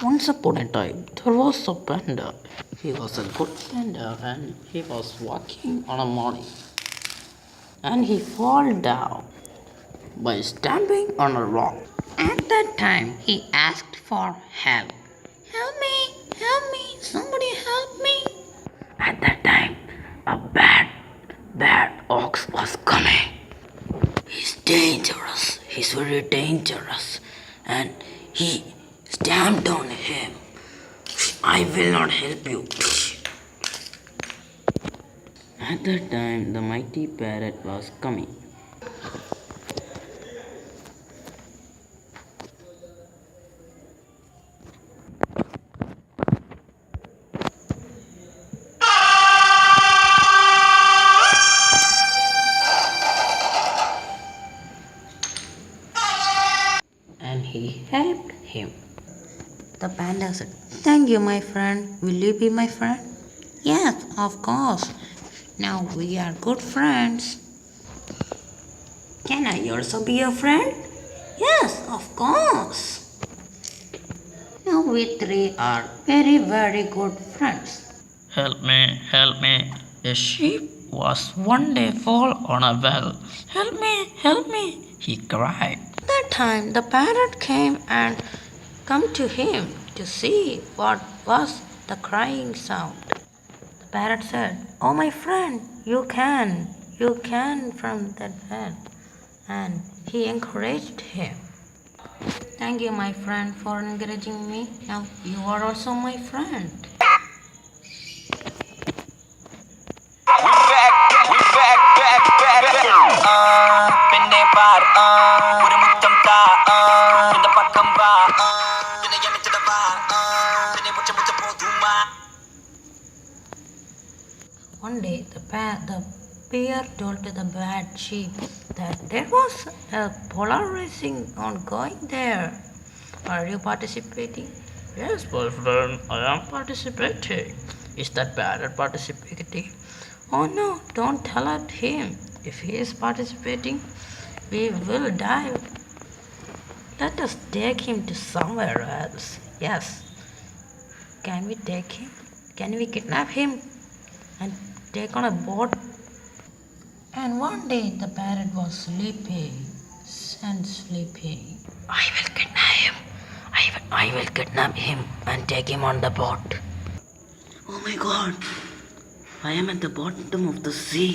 Once upon a time, there was a panda. He was a good panda and he was walking on a morning and he fall down by stamping on a rock. At that time, he asked for help. Help me, somebody help me. At that time, a bad ox was coming. He's dangerous, he's very dangerous, and he stamped on him. I will not help you. At that time, the mighty parrot was coming. And he helped him. The panda said, "Thank you, my friend. Will you be my friend?" "Yes, of course. Now we are good friends." "Can I also be your friend?" "Yes, of course." Now we three are very, very good friends. Help me, help me. A sheep was one day fall on a well. Help me, he cried. That time the parrot came and come to him to see what was the crying sound. The parrot said, "Oh my friend, you can from that well." And he encouraged him. "Thank you, my friend, for encouraging me. Now you are also my friend." പെണ്ണെ പാർ ഒരു മുത്തം താ എന്റെ പക്കം വാ പിന്നെ എനിച്ചിട വാ പിന്നെ മുച്ച പോതുമാ. One day, the bear told the bad sheep that there was a polar racing on going there. "Are you participating?" "Yes, my friend, I am participating." "Is that parrot participating?" "Oh no, don't tell it him. If he is participating, we will die. Let us take him to somewhere else." "Yes." "Can we take him? Can we kidnap him and take on a boat?" And one day the parrot was sleeping. "I will kidnap him. I will kidnap him and take him on the boat." "Oh my God! I am at the bottom of the sea.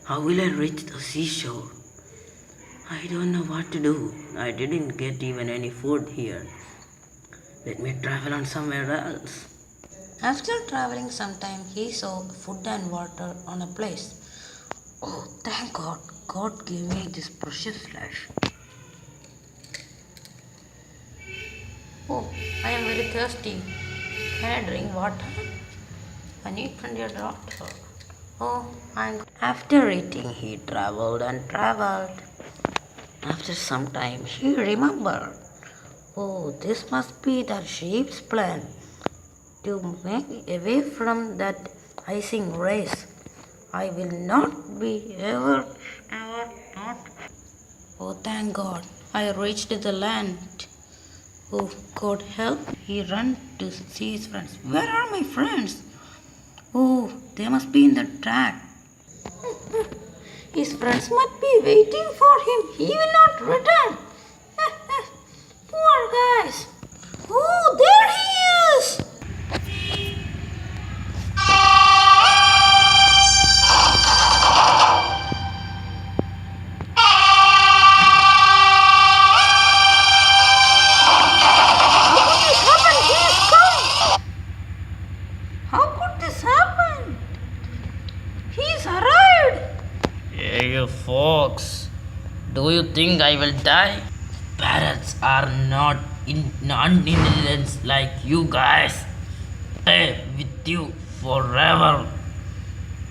How will I reach the seashore? I don't know what to do. I didn't get even any food here. Let me travel on somewhere else." After traveling some time, he saw food and water on a place. "Oh, thank God! God gave me this precious flesh. Oh, I am very thirsty. Can I drink water? I need plenty of water. Oh, After eating, he traveled and traveled. After some time, he remembered. "Oh, this must be the sheep's plan to make away from that icing race. I will not be ever not." Oh, thank God, I reached the land. Oh, God help. He ran to see his friends. "Where are my friends?" "Oh, they must be in the track." His friends must be waiting for him. He will not return. Poor guys. Oh, there he is. How could this happen? He's arrived. "Hey, you folks. Do you think I will die? Parrots are not non-intelligent like you guys. Stay with you forever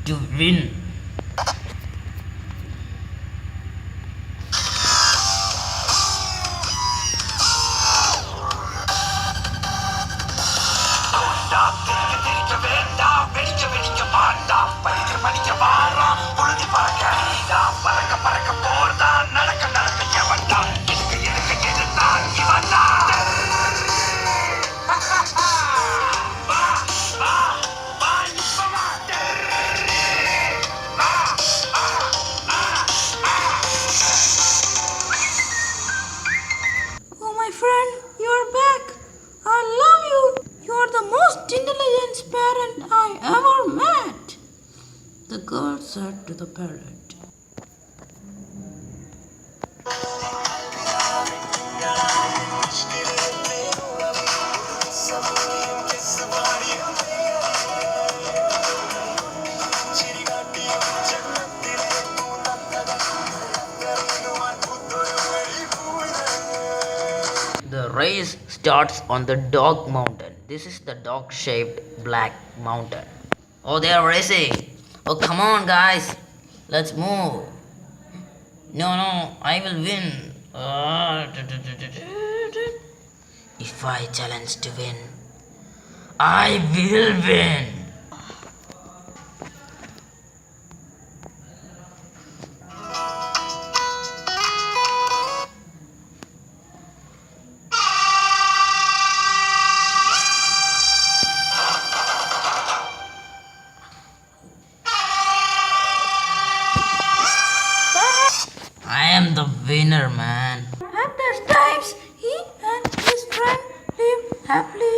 to win." the girl said to the parrot. The race starts on the dog mountain. This is the dog shaped black mountain. Oh, they are racing. Oh, come on, guys. Let's move. No, I will win. If I challenge to win, I will win. I am the winner, man. At that times, he and his friend lived happily